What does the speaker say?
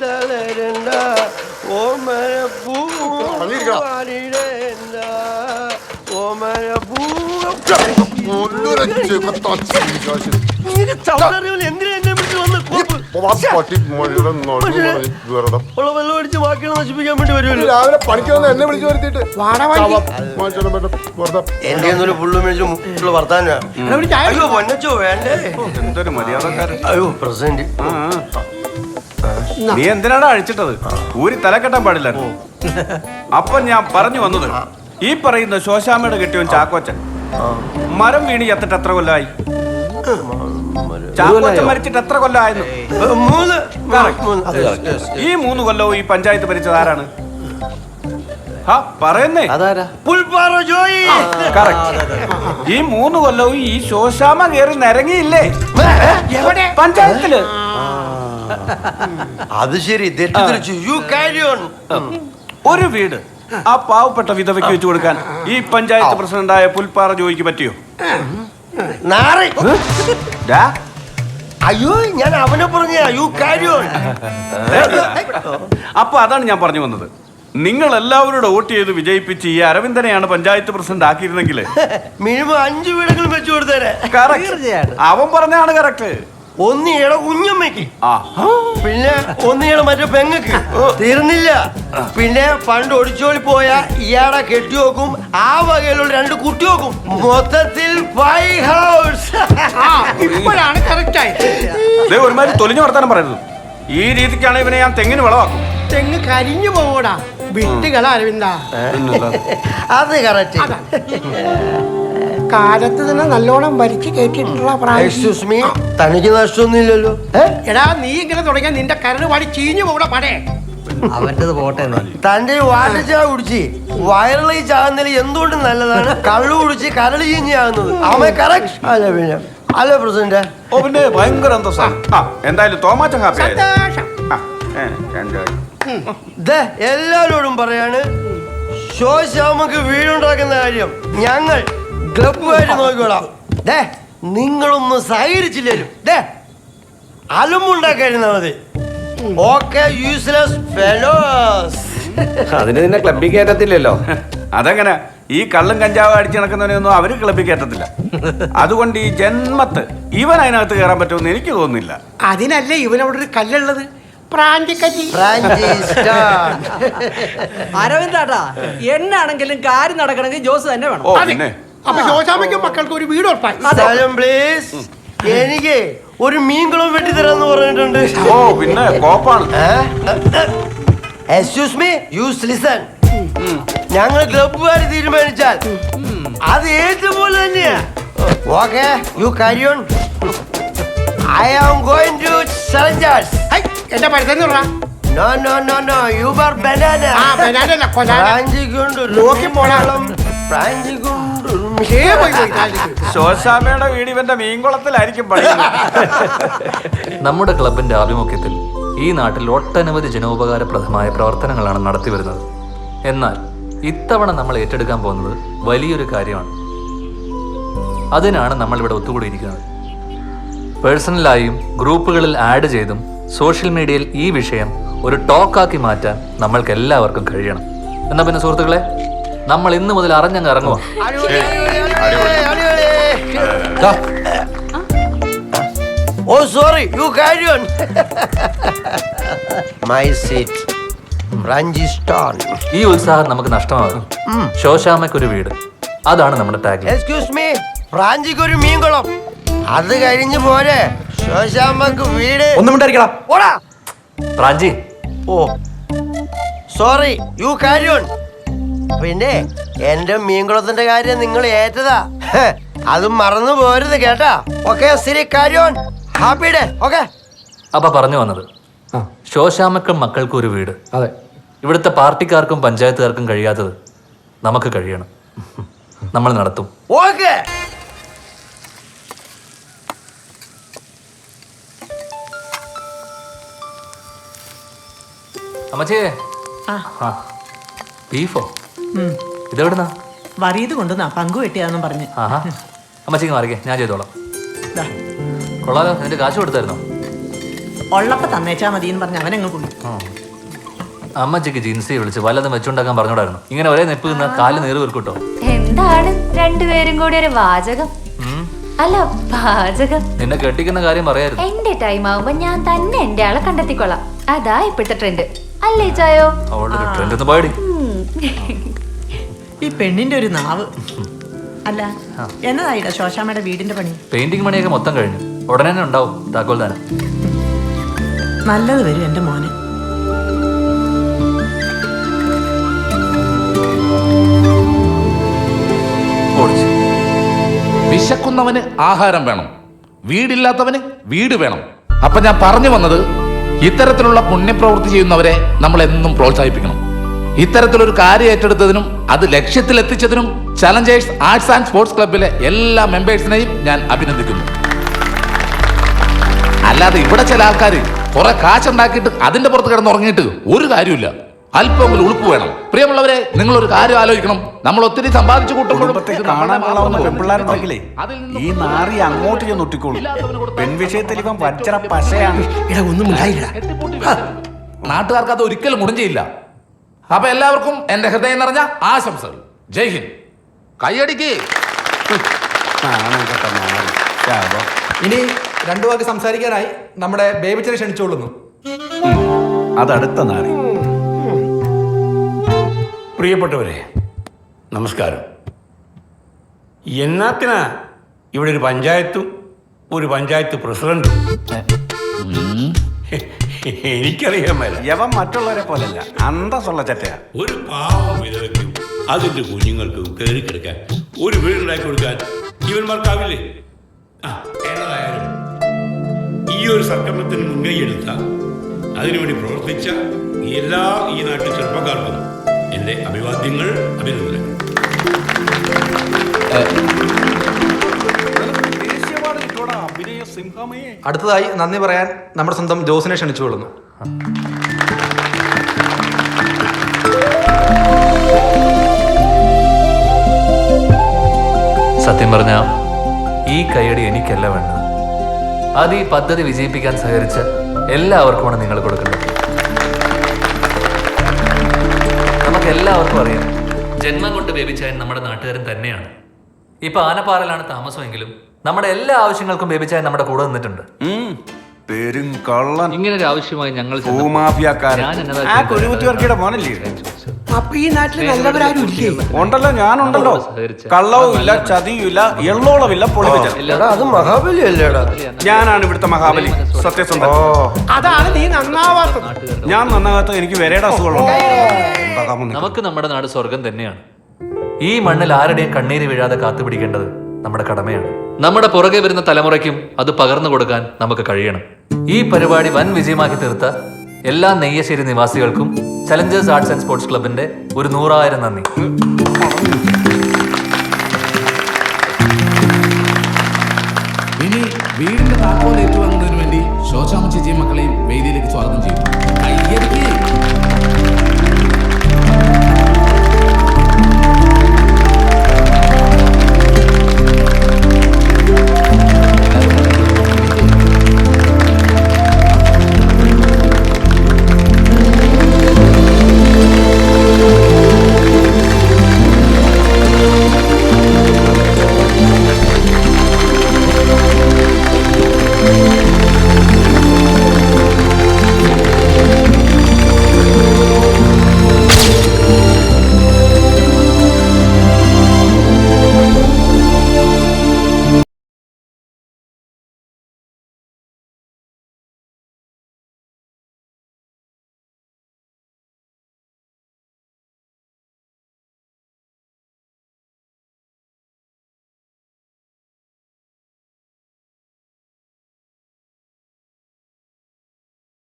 തളരണ്ട ഓമരപ്പൂ എന്തിനാ എന്നെ വിളിച്ചു വന്ന് വെള്ളം അടിച്ച് ബാക്കിയുള്ള നശിപ്പിക്കാൻ വേണ്ടി വരുമല്ലോ. രാവിലെ പണിക്ക് വന്ന് എന്നെ വിളിച്ചു വരുത്തിട്ട് എന്റെ ഒന്നൊരു പുള്ളു മേടിച്ചു വർത്താനാ. അയ്യോ പൊന്നച്ചോ വേണ്ടേ, എന്തൊരു മര്യാദക്കാരൻ. അയ്യോ പ്രസന്റ്. നീ എന്തിനാണ് അഴിച്ചിട്ടത്? ഊരി തലക്കെട്ടാൻ പാടില്ലായിരുന്നു. അപ്പൊ ഞാൻ പറഞ്ഞു വന്നത്, ഈ പറയുന്ന ശോശാമ്മയുടെ കെട്ടിയവൻ ചാക്കോച്ചൻ മരം വീണ് ചത്തിട്ട് എത്ര കൊല്ലമായി? ചാക്കോച്ചൻ മരിച്ചിട്ട് എത്ര കൊല്ലമായിരുന്നു? 3. ഈ 3 കൊല്ലവും ഈ പഞ്ചായത്ത് ഭരിച്ചത് ആരാണ്? പറയുന്നേ ഈ 3 കൊല്ലവും ഈ ശോശാമ്മ കയറി നിരങ്ങിയില്ലേ പഞ്ചായത്തില്? അത് ശരി, തെറ്റിദ്ധരിച്ചു. ഒരു വീട് ആ പാവപ്പെട്ട വിധവയ്ക്ക് വെച്ചു കൊടുക്കാൻ ഈ പഞ്ചായത്ത് പ്രസിഡന്റായ പുൽപ്പാറ ജോയിക്ക് പറ്റിയോ? അയ്യോ ഞാൻ അവനെ പറഞ്ഞ അപ്പൊ അതാണ് ഞാൻ പറഞ്ഞു വന്നത്. നിങ്ങൾ എല്ലാവരോട് വോട്ട് ചെയ്ത് വിജയിപ്പിച്ച് ഈ അരവിന്ദനെയാണ് പഞ്ചായത്ത് പ്രസിഡന്റ് ആക്കിയിരുന്നെങ്കിൽ മിനിമം 5 വീടുകളും വെച്ചു കൊടുത്തേനെ. അവൻ പറഞ്ഞാണ് കറക്റ്റ്. ഒന്നിയുടെ കുഞ്ഞമ്മയ്ക്ക്, പിന്നെ ഒന്നിയുടെ മറ്റേ പെങ്ങക്ക്. തീർന്നില്ല, പിന്നെ പണ്ട് ഒടിച്ചോളി പോയ ഇയാളെ കെട്ടി നോക്കും, ആ വകയിലുള്ള 2 കുട്ടി നോക്കും. മൊത്തത്തിൽ 5 ഹൗസ്. ഇപ്പോഴാണ് കറക്റ്റ് ആയി. ഒരുമാതിരി തൊലിഞ്ഞു വർത്താനം പറയരുത്. ഈ രീതിക്കാണ് ഇവനെ ഞാൻ തെങ്ങിന് വളമാക്കും. തെങ്ങ് കരിഞ്ഞു പോകൂടാ, വിട്ടുകള അരവിന്ദ. അത് കറക്റ്റ്. കാലത്ത് തന്നെ നല്ലോണം ഭരിച്ച് കേട്ടിട്ടുള്ള തനിക്ക് നഷ്ടമൊന്നുമില്ലല്ലോ. എടാ നീ ഇങ്ങനെ തുടങ്ങിയാൽ നിന്റെ കരട് പാടി ചീഞ്ഞു പോകൂടാ പടേ. അവന്റേത് പോട്ടെ. തന്റെ വാട്ടർ ചായ കുടിച്ച് വയറിളി ചാകുന്നതിൽ എന്തുകൊണ്ടും നല്ലതാണ് കള്ളു കുടിച്ച് കരള് ചീഞ്ഞാകുന്നത്. അവൻ കറക്റ്റ് അല്ല പിന്നെ അല്ല പ്രസിഡന്റ്. ഓ പിന്നെ ഭയങ്കര എന്തായാലും തോമാച്ചൻ ഹാപ്പി. എല്ലാവരോടും പറയാണ്, ശോശാമക്ക് വീടുണ്ടാക്കുന്ന കാര്യം ഞങ്ങൾ ക്ലബ്ബുകാര് നോക്കിക്കോളാം. നിങ്ങളൊന്നും സഹകരിച്ചില്ലേലും അലമ്പുണ്ടാക്കായിരുന്നാ മതി. Okay useless fellows. അതിന് നിന്നെ ക്ലബ്ബിൽ കയറ്റത്തില്ലല്ലോ. അതെങ്ങനെ? ഈ കള്ളും കഞ്ചാവ് അടിച്ചു നടക്കുന്നവനെയൊന്നും അവര് ക്ലബ്ബിൽ കയറ്റത്തില്ല. അതുകൊണ്ട് ഈ ജന്മത്ത് ഇവൻ അതിനകത്ത് കയറാൻ പറ്റുമെന്ന് എനിക്ക് തോന്നുന്നില്ല. അതിനല്ലേ ഇവനവിടെ ഒരു കല്ലുള്ളത്. അരവിന്ദാട്ടാ, എന്നാണെങ്കിലും കാര്യം നടക്കണമെങ്കിൽ ജോസ് തന്നെ വേണം. അപ്പൊ ശോശാമ്മയ്ക്കും മക്കൾക്ക് ഒരു വീട് ഉറപ്പായി. എനിക്ക് ഒരു മീൻകുളം വെട്ടിത്തരാന്ന് പറഞ്ഞിട്ടുണ്ട്. ഓ പിന്നെ കോപ്പാണ്. Excuse me, use listen. ഞങ്ങൾ ക്ലബ്ബുകാർ തീരുമാനിച്ചാൽ അത് ഏറ്റവും തന്നെയാ. Okay you carry on. I am going to challengers. എന്റെ പരിധി no no no no you are banana. ശോശാമ്മയുടെ വീട് ഇവന്റെ മീൻകുളത്തിലായിരിക്കും. നമ്മുടെ ക്ലബിന്റെ ആഭിമുഖ്യത്തിൽ ഈ നാട്ടിൽ ഒട്ടനവധി ജനോപകാരപ്രദമായ പ്രവർത്തനങ്ങളാണ് നടത്തി വരുന്നത്. എന്നാൽ ഇത്തവണ നമ്മൾ ഏറ്റെടുക്കാൻ പോകുന്നത് വലിയൊരു കാര്യമാണ്. അതിനാണ് നമ്മൾ ഇവിടെ ഒത്തുകൂടിയിരിക്കുന്നത്. പേഴ്സണലായും ഗ്രൂപ്പുകളിൽ ആഡ് ചെയ്തും സോഷ്യൽ മീഡിയയിൽ ഈ വിഷയം ഒരു ടോക്കാക്കി മാറ്റാൻ നമ്മൾക്ക് എല്ലാവർക്കും കഴിയണം. എന്നാ പിന്നെ സുഹൃത്തുക്കളെ, നമ്മൾ ഇന്ന് മുതൽ അറിഞ്ഞങ്ങ് ഇറങ്ങുക. Oh sorry you carry on. My seat. ഈ ഉത്സാഹം നമുക്ക് നഷ്ടമാകും. ശോശാമ്മയ്ക്കൊരു വീട്, അതാണ് നമ്മുടെ ടാഗ്. എക്സ്ക്യൂസ് മീ, ഫ്രാഞ്ചിക്കൊരു മീൻകുളം. അത് കഴിഞ്ഞു പോരെ ശോശാമ്മക്ക് വീട്. ഒന്നും ഉണ്ടായിരിക്കടാ. ഓടാ Pranchi. Oh sorry you carry on. പിന്നെ എന്റെ മീൻകുളത്തിന്റെ കാര്യം നിങ്ങൾ ഏറ്റതാ, അതും മറന്നു പോരുത് കേട്ടാ. ഓക്കെ ശരി, carry on. Happy day. Okay. അപ്പൊ പറഞ്ഞു വന്നത്, ശോശാമ്മക്കും മക്കൾക്കും ഒരു വീട്. അതെ, ഇവിടുത്തെ പാർട്ടിക്കാർക്കും പഞ്ചായത്തുകാർക്കും കഴിയാത്തത് നമുക്ക് കഴിയണം. നമ്മൾ നടത്തും. ഓക്കെ. അമ്മച്ചേ, ബീഫോ? ഇതെവിടുന്നാ? വറിയത് കൊണ്ടുവന്നാ പങ്കു വെട്ടിയാന്നും പറഞ്ഞ്. അമ്മച്ചിക്ക് മാറിക്കേ, ഞാൻ ചെയ്തോളാം. കൊള്ളാലോ, നിന്റെ കാശ് കൊടുത്തായിരുന്നോ? ഉള്ളപ്പ തന്നേച്ചാ മതി എന്ന് പറഞ്ഞ് അവനങ്ങ് പോയി. അമ്മച്ചിക്ക് ജിൻസിയെ വിളിച്ച് വല്ലതും വെച്ചുണ്ടാക്കാൻ പറഞ്ഞോടായിരുന്നു. ഇങ്ങനെ ഒരേ നെപ്പ് നിന്ന കാല് നീറ് വീർക്കൂട്ടോ. എന്താണ് രണ്ടുപേരും കൂടി ഒരു വാചകം? അല്ല പാചകം. നിന്നെ കെട്ടിക്കുന്ന കാര്യം പറയായിരുന്നു. എന്റെ ടൈം ആവുമ്പോ ഞാൻ തന്നെ എന്റെ ആളെ കണ്ടെത്തിക്കൊള്ളാം. അതാ ഇപ്പോഴത്തെ ട്രെൻഡ് അല്ലേ ചായോ? അവളുടെ ട്രെൻഡ് ഒന്ന് പാടി. ഈ പെണ്ണിന്റെ ഒരു നാവ്. അല്ല എന്നതായിട്ടാ ശോശാമ്മയുടെ വീടിന്റെ പണി? പെയിന്റിംഗ് പണിയൊക്കെ മൊത്തം കഴിഞ്ഞു. ഉടനെ തന്നെ ഉണ്ടാവും താക്കോൽദാനം. നല്ലത് വരും എന്റെ മോന്. വിശക്കുന്നവന് ആഹാരം വേണം, വീടില്ലാത്തവന് വീട് വേണം. അപ്പൊ ഞാൻ പറഞ്ഞു വന്നത്, ഇത്തരത്തിലുള്ള പുണ്യപ്രവൃത്തി ചെയ്യുന്നവരെ നമ്മൾ എന്നും പ്രോത്സാഹിപ്പിക്കണം. ഇത്തരത്തിലൊരു കാര്യം ഏറ്റെടുത്തതിനും അത് ലക്ഷ്യത്തിലെത്തിച്ചതിനും ചലഞ്ചേഴ്സ് ആർട്സ് ആൻഡ് സ്പോർട്സ് ക്ലബിലെ എല്ലാ മെമ്പേഴ്സിനെയും ഞാൻ അഭിനന്ദിക്കുന്നു. അല്ലാതെ ഇവിടെ ചില ആൾക്കാർ കുറെ കാശുണ്ടാക്കിയിട്ട് അതിന്റെ പുറത്ത് കിടന്നുറങ്ങിയിട്ട് ഒരു കാര്യമില്ല. അല്പമെങ്കിലും ഉളുപ്പ് വേണം. പ്രിയമുള്ളവരെ, നിങ്ങളൊരു കാര്യം ആലോചിക്കണം. നമ്മൾ ഒത്തിരി സമ്പാദിച്ചു പെൺപിള്ളേരുണ്ടെങ്കിലേ ഈ നാറി അങ്ങോട്ട് ചെന്ന് ഒട്ടിക്കോളും. പെൺവിഷയത്തിൽ ഇവൻ വജ്ര പശയാണ്. നാട്ടുകാർക്ക് അത് ഒരിക്കലും മുടിഞ്ചില്ല. അപ്പൊ എല്ലാവർക്കും എന്റെ ഹൃദയം നിറഞ്ഞ ആശംസകൾ. ജയ് ഹിന്ദ്. കൈയടിക്ക്. ഇനി രണ്ടു വാക്ക് സംസാരിക്കാനായി നമ്മുടെ ബേബിച്ചനെ ക്ഷണിച്ചോളുന്നു. അതടുത്ത നാറി. പ്രിയപ്പെട്ടവരെ, നമസ്കാരം. എന്നാത്തിനാ ഇവിടെ ഒരു പഞ്ചായത്തും ഒരു പഞ്ചായത്ത് പ്രസിഡന്റും? എനിക്കറിയാൻ മേല. യവൻ മറ്റുള്ളവരെ പോലല്ല, അന്തസ്സുള്ള ചട്ടയാ. ഒരു പാവം വിധവയ്ക്കും അതിന്റെ കുഞ്ഞുങ്ങൾക്കും കയറി കിടക്കാൻ ഒരു വീടുണ്ടാക്കി കൊടുക്കാൻ ഇവന്മാർക്കാവില്ലേ? ഏതായാലും ഈ ഒരു സംരംഭത്തിന് മുൻകൈയെടുത്ത, അതിനുവേണ്ടി പ്രവർത്തിച്ച എല്ലാ ഈ നാട്ടിൽ ചെറുപ്പക്കാർക്കും എന്റെ അഭിവാദ്യങ്ങൾ, അഭിനന്ദനങ്ങൾ. അടുത്തതായി നന്ദി പറയാൻ നമ്മുടെ സ്വന്തം ജോസിനെ ക്ഷണിച്ചുകൊള്ളുന്നു. സത്യം പറഞ്ഞ ഈ കൈയടി എനിക്കല്ല വേണ്ടത്. അത് ഈ പദ്ധതി വിജയിപ്പിക്കാൻ സഹകരിച്ച എല്ലാവർക്കുമാണ് നിങ്ങൾ കൊടുക്കേണ്ടത്. നമുക്ക് എല്ലാവർക്കും അറിയാം, ജന്മം കൊണ്ട് ബേബിച്ചായൻ നമ്മുടെ നാട്ടുകാരൻ തന്നെയാണ്. ഇപ്പൊ ആനപ്പാറയിലാണ് താമസമെങ്കിലും നമ്മുടെ എല്ലാ ആവശ്യങ്ങൾക്കും ബേബിച്ചായൻ നമ്മുടെ കൂടെ നിന്നിട്ടുണ്ട്. ഇങ്ങനെ ഒരു ആവശ്യമായി ഞങ്ങൾ അപ്പൊ ഈ നാട്ടിൽ നല്ലവരാരും ഇല്ലേ? ഉണ്ടല്ലോ, ഞാനുണ്ടല്ലോ. കള്ളവും ഇല്ല, ചതിയും ഇല്ല, എള്ളോളമില്ല, പൊളിവില്ല. അത് മഹാബലി അല്ലേടാ? ഞാനാണ് ഇവിടുത്തെ മഹാബലി, സത്യസന്ധൻ. അതാണ് നീ നന്നാവാത്തത്. ഞാൻ നന്നാകാത്ത എനിക്ക് വരേണ്ട അസുഖമുള്ളൂ. നമുക്ക് നമ്മുടെ നാട് സ്വർഗം തന്നെയാണ്. ഈ മണ്ണിൽ ആരുടെയും കണ്ണീര് വീഴാതെ കാത്തുപിടിക്കേണ്ടത് നമ്മുടെ കടമയാണ്. നമ്മുടെ പുറകെ വരുന്ന തലമുറയ്ക്കും അത് പകർന്നു കൊടുക്കാൻ നമുക്ക് കഴിയണം. ഈ പരിപാടി വൻ വിജയമാക്കി തീർത്ത എല്ലാ Neyyassery നിവാസികൾക്കും Challengers arts and sports ക്ലബിന്റെ ഒരു 100,000 നന്ദി. ഇനി വീടിന്റെ താക്കോൽ ഏറ്റുവാങ്ങാൻ